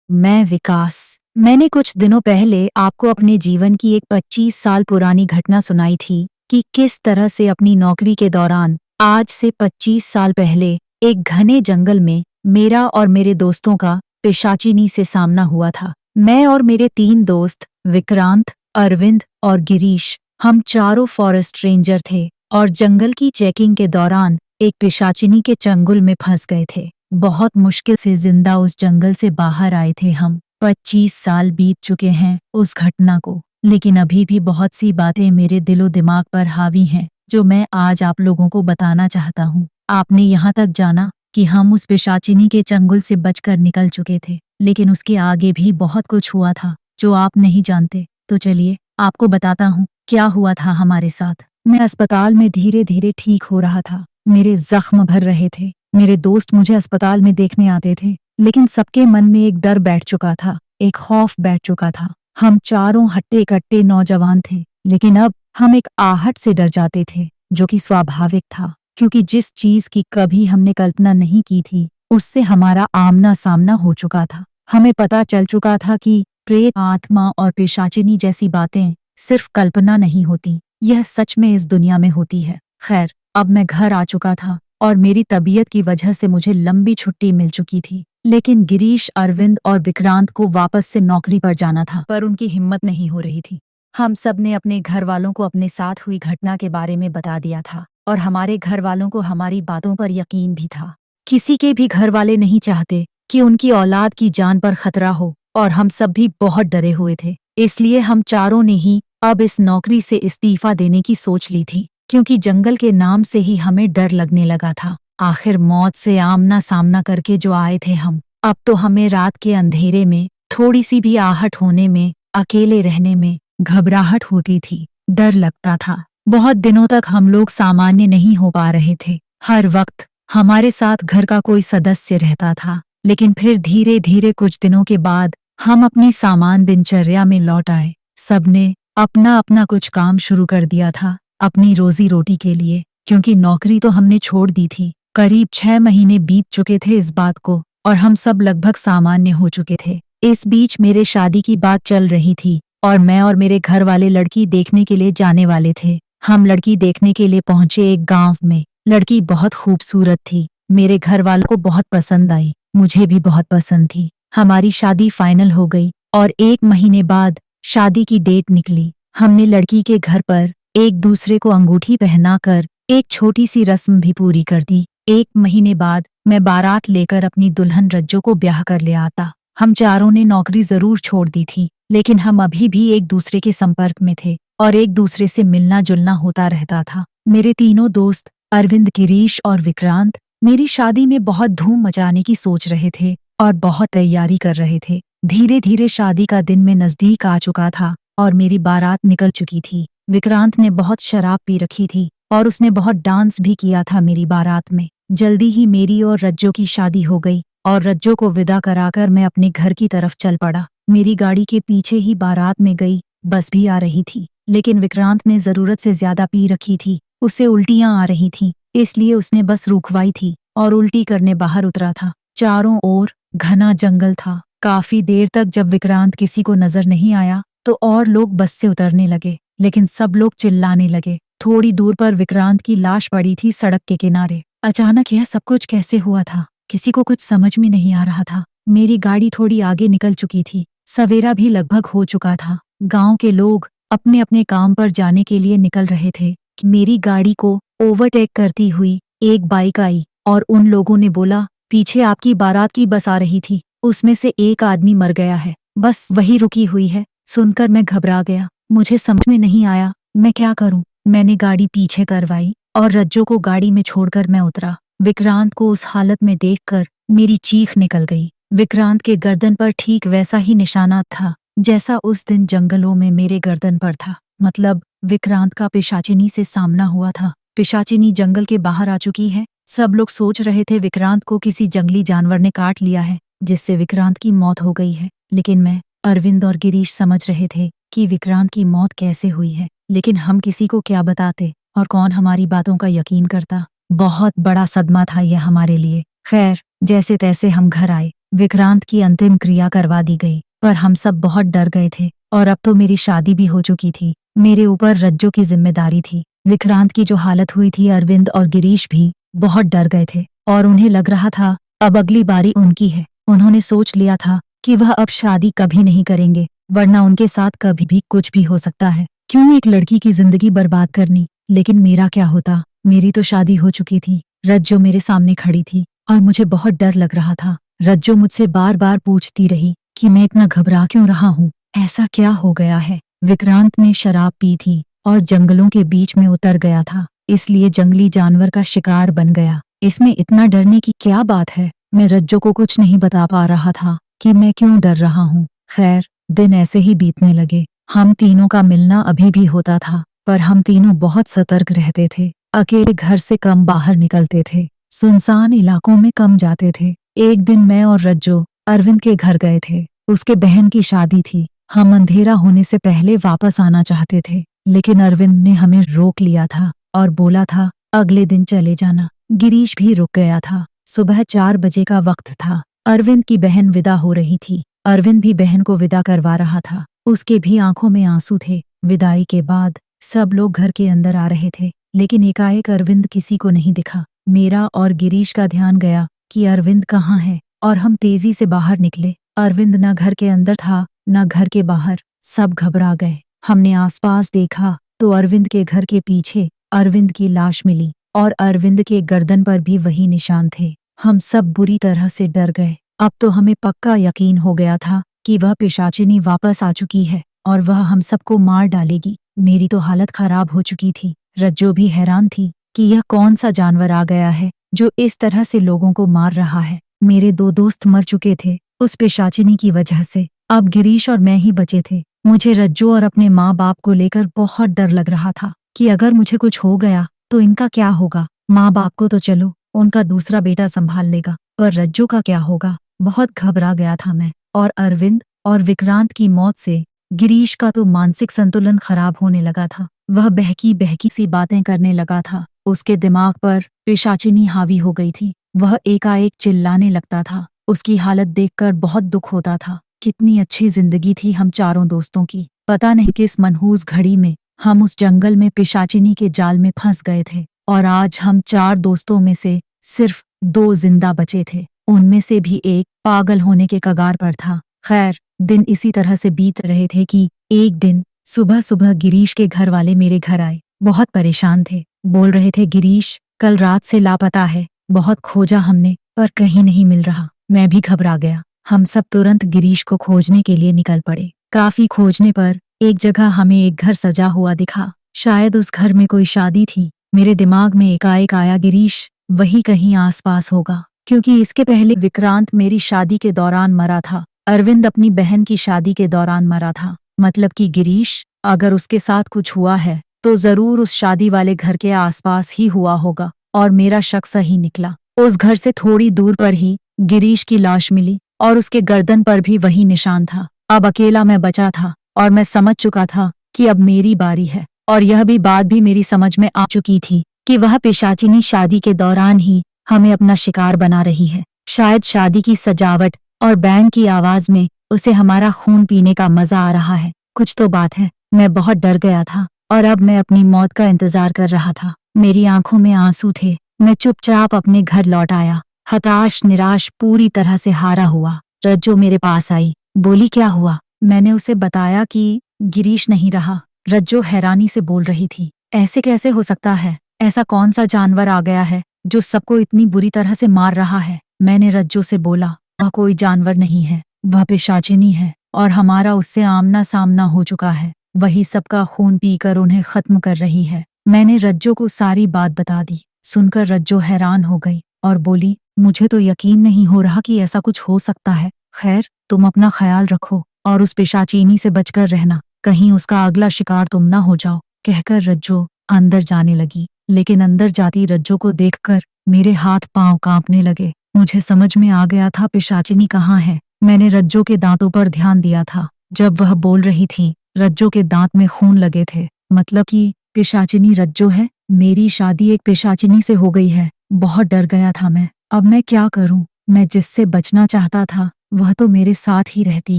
मैं विकास। मैंने कुछ दिनों पहले आपको अपने जीवन की एक 25 साल पुरानी घटना सुनाई थी कि किस तरह से अपनी नौकरी के दौरान आज से 25 साल पहले एक घने जंगल में मेरा और मेरे दोस्तों का पिशाचिनी से सामना हुआ था। मैं और मेरे 3 दोस्त विक्रांत, अरविंद और गिरीश, हम चारों फॉरेस्ट रेंजर थे और जंगल की चेकिंग के दौरान एक पिशाचिनी के चंगुल में फंस गए थे। बहुत मुश्किल से जिंदा उस जंगल से बाहर आए थे हम। 25 साल बीत चुके हैं उस घटना को, लेकिन अभी भी बहुत सी बातें मेरे दिलो दिमाग पर हावी हैं जो मैं आज आप लोगों को बताना चाहता हूँ। आपने यहाँ तक जाना कि हम उस पिशाचिनी के चंगुल से बचकर निकल चुके थे, लेकिन उसके आगे भी बहुत कुछ हुआ था जो आप नहीं जानते। तो चलिए आपको बताता हूँ क्या हुआ था हमारे साथ। मैं अस्पताल में धीरे धीरे ठीक हो रहा था। मेरे जख्म भर रहे थे। मेरे दोस्त मुझे अस्पताल में देखने आते थे, लेकिन सबके मन में एक डर बैठ चुका था, एक खौफ बैठ चुका था। हम चारों हट्टे कट्टे नौजवान थे, लेकिन अब हम एक आहट से डर जाते थे, जो कि स्वाभाविक था, क्योंकि जिस चीज की कभी हमने कल्पना नहीं की थी उससे हमारा आमना सामना हो चुका था। हमें पता चल चुका था कि प्रेत, आत्मा और पिशाचिनी जैसी बातें सिर्फ कल्पना नहीं होती, यह सच में इस दुनिया में होती है। खैर, अब मैं घर आ चुका था और मेरी तबीयत की वजह से मुझे लंबी छुट्टी मिल चुकी थी, लेकिन गिरीश, अरविंद और विक्रांत को वापस से नौकरी पर जाना था, पर उनकी हिम्मत नहीं हो रही थी। हम सब ने अपने घर वालों को अपने साथ हुई घटना के बारे में बता दिया था और हमारे घर वालों को हमारी बातों पर यकीन भी था। किसी के भी घर वाले नहीं चाहते कि उनकी औलाद की जान पर खतरा हो, और हम सब भी बहुत डरे हुए थे। इसलिए हम चारों ने ही अब इस नौकरी से इस्तीफा देने की सोच ली थी, क्योंकि जंगल के नाम से ही हमें डर लगने लगा था। आखिर मौत से आमना सामना करके जो आए थे हम, अब तो हमें रात के अंधेरे में थोड़ी सी भी आहट होने में, अकेले रहने में घबराहट होती थी, डर लगता था। बहुत दिनों तक हम लोग सामान्य नहीं हो पा रहे थे। हर वक्त हमारे साथ घर का कोई सदस्य रहता था, लेकिन फिर धीरे धीरे कुछ दिनों के बाद हम अपनी सामान्य दिनचर्या में लौट आए। सबने अपना अपना कुछ काम शुरू कर दिया था अपनी रोजी रोटी के लिए, क्योंकि नौकरी तो हमने छोड़ दी थी। करीब 6 महीने बीत चुके थे इस बात को, और हम सब लगभग सामान्य हो चुके थे। इस बीच मेरे शादी की बात चल रही थी और मैं और मेरे घर वाले लड़की देखने के लिए जाने वाले थे। हम लड़की देखने के लिए पहुंचे एक गांव में। लड़की बहुत खूबसूरत थी, मेरे घर वालों को बहुत पसंद आई, मुझे भी बहुत पसंद थी। हमारी शादी फाइनल हो गई और 1 महीने बाद शादी की डेट निकली। हमने लड़की के घर पर एक दूसरे को अंगूठी पहनाकर एक छोटी सी रस्म भी पूरी कर दी। 1 महीने बाद मैं बारात लेकर अपनी दुल्हन रज्जो को ब्याह कर ले आता। हम चारों ने नौकरी जरूर छोड़ दी थी, लेकिन हम अभी भी एक दूसरे के संपर्क में थे और एक दूसरे से मिलना जुलना होता रहता था। मेरे तीनों दोस्त अरविंद, गिरीश और विक्रांत मेरी शादी में बहुत धूम मचाने की सोच रहे थे और बहुत तैयारी कर रहे थे। धीरे धीरे शादी का दिन में नजदीक आ चुका था और मेरी बारात निकल चुकी थी। विक्रांत ने बहुत शराब पी रखी थी और उसने बहुत डांस भी किया था मेरी बारात में। जल्दी ही मेरी और रज्जो की शादी हो गई और रज्जो को विदा कराकर मैं अपने घर की तरफ चल पड़ा। मेरी गाड़ी के पीछे ही बारात में गई बस भी आ रही थी, लेकिन विक्रांत ने जरूरत से ज्यादा पी रखी थी, उसे उल्टियां आ रही थीं, इसलिए उसने बस रुकवाई थी और उल्टी करने बाहर उतरा था। चारों ओर घना जंगल था। काफी देर तक जब विक्रांत किसी को नजर नहीं आया तो और लोग बस से उतरने लगे, लेकिन सब लोग चिल्लाने लगे। थोड़ी दूर पर विक्रांत की लाश पड़ी थी सड़क के किनारे। अचानक यह सब कुछ कैसे हुआ था, किसी को कुछ समझ में नहीं आ रहा था। मेरी गाड़ी थोड़ी आगे निकल चुकी थी, सवेरा भी लगभग हो चुका था। गांव के लोग अपने अपने काम पर जाने के लिए निकल रहे थे कि मेरी गाड़ी को ओवरटेक करती हुई एक बाइक आई और उन लोगों ने बोला, पीछे आपकी बारात की बस आ रही थी, उसमें से एक आदमी मर गया है, बस वही रुकी हुई है। सुनकर मैं घबरा गया, मुझे समझ में नहीं आया मैं क्या करूं। मैंने गाड़ी पीछे करवाई और रज्जो को गाड़ी में छोड़कर मैं उतरा। विक्रांत को उस हालत में देखकर मेरी चीख निकल गई। विक्रांत के गर्दन पर ठीक वैसा ही निशाना था जैसा उस दिन जंगलों में मेरे गर्दन पर था। मतलब विक्रांत का पिशाचिनी से सामना हुआ था। पिशाचिनी जंगल के बाहर आ चुकी है। सब लोग सोच रहे थे विक्रांत को किसी जंगली जानवर ने काट लिया है, जिससे विक्रांत की मौत हो गई है, लेकिन मैं, अरविंद और गिरीश समझ रहे थे कि विक्रांत की मौत कैसे हुई है, लेकिन हम किसी को क्या बताते और कौन हमारी बातों का यकीन करता। बहुत बड़ा सदमा था यह हमारे लिए। खैर, जैसे तैसे हम घर आए विक्रांत की अंतिम क्रिया करवा दी गई, पर हम सब बहुत डर गए थे और अब तो मेरी शादी भी हो चुकी थी। मेरे ऊपर रज्जो की जिम्मेदारी थी। विक्रांत की जो हालत हुई थी, अरविंद और गिरीश भी बहुत डर गए थे और उन्हें लग रहा था अब अगली बारी उनकी है। उन्होंने सोच लिया था कि वह अब शादी कभी नहीं करेंगे, वरना उनके साथ कभी भी कुछ भी हो सकता है। क्यों एक लड़की की जिंदगी बर्बाद करनी? लेकिन मेरा क्या होता? मेरी तो शादी हो चुकी थी। रज्जो मेरे सामने खड़ी थी और मुझे बहुत डर लग रहा था। रज्जो मुझसे बार बार पूछती रही कि मैं इतना घबरा क्यों रहा हूँ, ऐसा क्या हो गया है। विक्रांत ने शराब पी थी और जंगलों के बीच में उतर गया था, इसलिए जंगली जानवर का शिकार बन गया। इसमें इतना डरने की क्या बात है? मैं रज्जो को कुछ नहीं बता पा रहा था कि मैं क्यों डर रहा हूँ। खैर, दिन ऐसे ही बीतने लगे। हम तीनों का मिलना अभी भी होता था, पर हम तीनों बहुत सतर्क रहते थे। अकेले घर से कम बाहर निकलते थे, सुनसान इलाकों में कम जाते थे। एक दिन मैं और रज्जो अरविंद के घर गए थे। उसके बहन की शादी थी। हम अंधेरा होने से पहले वापस आना चाहते थे, लेकिन अरविंद ने हमें रोक लिया था और बोला था अगले दिन चले जाना। गिरीश भी रुक गया था। सुबह 4 बजे का वक्त था। अरविंद की बहन विदा हो रही थी। अरविंद भी बहन को विदा करवा रहा था। उसके भी आंखों में आंसू थे। विदाई के बाद सब लोग घर के अंदर आ रहे थे, लेकिन एकाएक अरविंद किसी को नहीं दिखा। मेरा और गिरीश का ध्यान गया कि अरविंद कहाँ है और हम तेजी से बाहर निकले। अरविंद न घर के अंदर था न घर के बाहर। सब घबरा गए। हमने आसपास देखा तो अरविंद के घर के पीछे अरविंद की लाश मिली और अरविंद के गर्दन पर भी वही निशान थे। हम सब बुरी तरह से डर गए। अब तो हमें पक्का यकीन हो गया था कि वह पिशाचिनी वापस आ चुकी है और वह हम सबको मार डालेगी। मेरी तो हालत खराब हो चुकी थी। रज्जो भी हैरान थी कि यह कौन सा जानवर आ गया है जो इस तरह से लोगों को मार रहा है। मेरे 2 दोस्त मर चुके थे उस पिशाचिनी की वजह से। अब गिरीश और मैं ही बचे थे। मुझे रज्जो और अपने माँ बाप को लेकर बहुत डर लग रहा था कि अगर मुझे कुछ हो गया तो इनका क्या होगा। माँ बाप को तो चलो, उनका दूसरा बेटा संभाल लेगा, पर रज्जो का क्या होगा। बहुत घबरा गया था मैं। और अरविंद और विक्रांत की मौत से गिरीश का तो मानसिक संतुलन खराब होने लगा था। वह बहकी बहकी सी बातें करने लगा था। उसके दिमाग पर पिशाचिनी हावी हो गई थी। वह एकाएक चिल्लाने लगता था। उसकी हालत देखकर बहुत दुख होता था। कितनी अच्छी जिंदगी थी हम चारों दोस्तों की। पता नहीं किस मनहूस घड़ी में हम उस जंगल में पिशाचिनी के जाल में फंस गए थे और आज हम 4 दोस्तों में से सिर्फ 2 जिंदा बचे थे। उनमें से भी एक पागल होने के कगार पर था। खैर, दिन इसी तरह से बीत रहे थे कि एक दिन सुबह सुबह गिरीश के घर वाले मेरे घर आए। बहुत परेशान थे। बोल रहे थे गिरीश कल रात से लापता है। बहुत खोजा हमने पर कहीं नहीं मिल रहा। मैं भी घबरा गया। हम सब तुरंत गिरीश को खोजने के लिए निकल पड़े। काफी खोजने पर एक जगह हमें एक घर सजा हुआ दिखा। शायद उस घर में कोई शादी थी। मेरे दिमाग में एकाएक आया गिरीश वही कहीं आसपास होगा, क्योंकि इसके पहले विक्रांत मेरी शादी के दौरान मरा था। अरविंद अपनी बहन की शादी के दौरान मरा था। मतलब कि गिरीश अगर उसके साथ कुछ हुआ है तो जरूर उस शादी वाले घर के आसपास ही हुआ होगा। और मेरा शक सही निकला। उस घर से थोड़ी दूर पर ही गिरीश की लाश मिली और उसके गर्दन पर भी वही निशान था। अब अकेला मैं बचा था और मैं समझ चुका था कि अब मेरी बारी है। और यह भी बात भी मेरी समझ में आ चुकी थी कि वह पिशाचिनी शादी के दौरान ही हमें अपना शिकार बना रही है। शायद शादी की सजावट और बैंड की आवाज में उसे हमारा खून पीने का मजा आ रहा है। कुछ तो बात है। मैं बहुत डर गया था और अब मैं अपनी मौत का इंतजार कर रहा था। मेरी आंखों में आंसू थे। मैं चुपचाप अपने घर लौट आया, हताश निराश पूरी तरह से हारा हुआ। रज्जो मेरे पास आई, बोली क्या हुआ। मैंने उसे बताया कि गिरीश नहीं रहा। रज्जो हैरानी से बोल रही थी, ऐसे कैसे हो सकता है? ऐसा कौन सा जानवर आ गया है जो सबको इतनी बुरी तरह से मार रहा है? मैंने रज्जो से बोला, वह कोई जानवर नहीं है, वह पिशाचिनी है और हमारा उससे आमना सामना हो चुका है। वही सबका खून पीकर उन्हें खत्म कर रही है। मैंने रज्जो को सारी बात बता दी। सुनकर रज्जो हैरान हो गई और बोली, मुझे तो यकीन नहीं हो रहा कि ऐसा कुछ हो सकता है। खैर, तुम अपना ख्याल रखो और उस पिशाचिनी से बचकर रहना, कहीं उसका अगला शिकार तुम ना हो जाओ। कहकर रज्जो अंदर जाने लगी, लेकिन अंदर जाती रज्जो को देखकर मेरे हाथ पांव कांपने लगे। मुझे समझ में आ गया था पिशाचिनी कहाँ है। मैंने रज्जो के दांतों पर ध्यान दिया था। जब वह बोल रही थी, रज्जो के दांत में खून लगे थे। मतलब कि पिशाचिनी रज्जो है। मेरी शादी एक पिशाचिनी से हो गई है। बहुत डर गया था मैं। अब मैं क्या करूं? मैं जिससे बचना चाहता था वह तो मेरे साथ ही रहती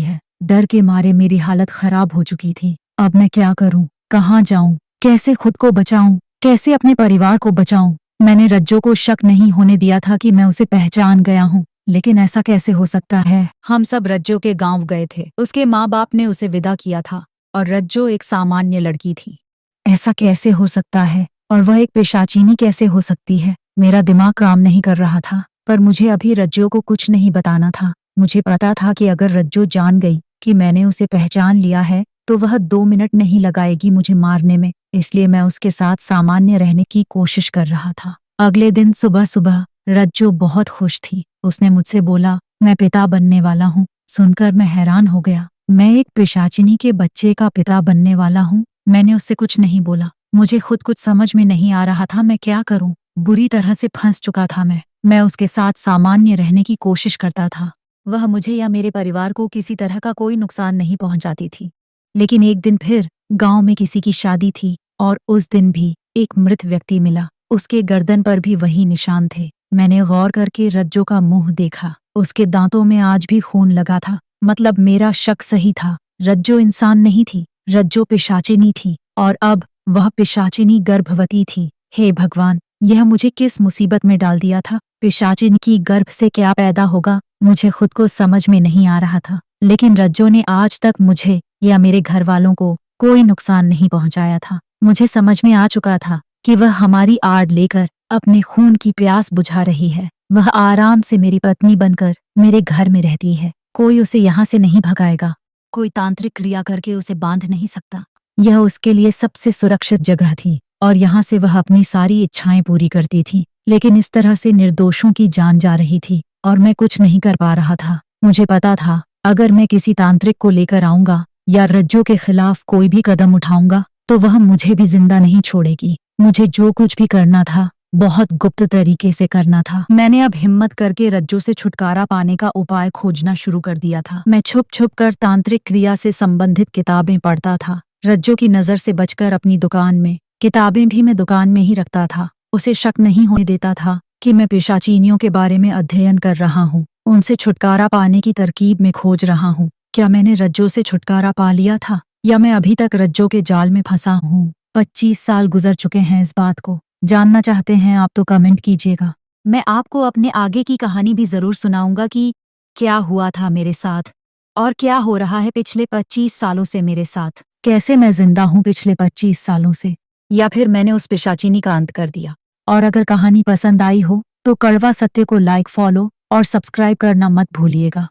है। डर के मारे मेरी हालत खराब हो चुकी थी। अब मैं क्या करूं? कहाँ जाऊं? कैसे खुद को बचाऊं? कैसे अपने परिवार को बचाऊं? मैंने रज्जो को शक नहीं होने दिया था कि मैं उसे पहचान गया हूँ, लेकिन ऐसा कैसे हो सकता है? हम सब रज्जो के गांव गए थे। उसके माँ बाप ने उसे विदा किया था और रज्जो एक सामान्य लड़की थी। ऐसा कैसे हो सकता है? और वह एक पेशाचिनी कैसे हो सकती है? मेरा दिमाग काम नहीं कर रहा था, पर मुझे अभी रज्जो को कुछ नहीं बताना था। मुझे पता था कि अगर रज्जो जान गई कि मैंने उसे पहचान लिया है तो वह 2 मिनट नहीं लगाएगी मुझे मारने में, इसलिए मैं उसके साथ सामान्य रहने की कोशिश कर रहा था। अगले दिन सुबह सुबह रज्जो बहुत खुश थी। उसने मुझसे बोला, मैं पिता बनने वाला हूँ। सुनकर मैं हैरान हो गया। मैं एक पिशाचिनी के बच्चे का पिता बनने वाला हूँ? मैंने उससे कुछ नहीं बोला। मुझे खुद कुछ समझ में नहीं आ रहा था मैं क्या करूं। बुरी तरह से फंस चुका था मैं उसके साथ सामान्य रहने की कोशिश करता था। वह मुझे या मेरे परिवार को किसी तरह का कोई नुकसान नहीं पहुंचाती थी। लेकिन एक दिन फिर गांव में किसी की शादी थी और उस दिन भी एक मृत व्यक्ति मिला। उसके गर्दन पर भी वही निशान थे। मैंने गौर करके रज्जो का मुंह देखा। उसके दांतों में आज भी खून लगा था। मतलब मेरा शक सही था। रज्जो इंसान नहीं थी, रज्जो पिशाचिनी थी और अब वह पिशाचिनी गर्भवती थी। हे भगवान, यह मुझे किस मुसीबत में डाल दिया था? पिशाचिनी की गर्भ से क्या पैदा होगा, मुझे खुद को समझ में नहीं आ रहा था। लेकिन रज्जो ने आज तक मुझे या मेरे घर वालों को कोई नुकसान नहीं पहुंचाया था। मुझे समझ में आ चुका था कि वह हमारी आड़ लेकर अपने खून की प्यास बुझा रही है। वह आराम से मेरी पत्नी बनकर मेरे घर में रहती है। कोई उसे यहाँ से नहीं भगाएगा। कोई तांत्रिक क्रिया करके उसे बांध नहीं सकता। यह उसके लिए सबसे सुरक्षित जगह थी और यहाँ से वह अपनी सारी इच्छाएं पूरी करती थी। लेकिन इस तरह से निर्दोषों की जान जा रही थी और मैं कुछ नहीं कर पा रहा था। मुझे पता था अगर मैं किसी तांत्रिक को लेकर आऊंगा या रज्जो के खिलाफ कोई भी कदम उठाऊंगा तो वह मुझे भी जिंदा नहीं छोड़ेगी। मुझे जो कुछ भी करना था बहुत गुप्त तरीके से करना था। मैंने अब हिम्मत करके रज्जो से छुटकारा पाने का उपाय खोजना शुरू कर दिया था। मैं छुप छुप कर तांत्रिक क्रिया से संबंधित किताबें पढ़ता था। रज्जो की नजर से बचकर अपनी दुकान में किताबें भी मैं दुकान में ही रखता था। उसे शक नहीं होने देता था कि मैं पिशाचिनियों के बारे में अध्ययन कर रहा हूँ, उनसे छुटकारा पाने की तरकीब में खोज रहा हूँ। क्या मैंने रज्जो से छुटकारा पा लिया था या मैं अभी तक रज्जो के जाल में फंसा हूँ? 25 साल गुजर चुके हैं इस बात को। जानना चाहते हैं आप तो कमेंट कीजिएगा। मैं आपको अपने आगे की कहानी भी जरूर सुनाऊंगा कि क्या हुआ था मेरे साथ और क्या हो रहा है पिछले 25 सालों से मेरे साथ। कैसे मैं जिंदा हूँ पिछले 25 सालों से, या फिर मैंने उस पिशाचिनी का अंत कर दिया। और अगर कहानी पसंद आई हो तो कड़वा सत्य को लाइक, फॉलो और सब्सक्राइब करना मत भूलिएगा।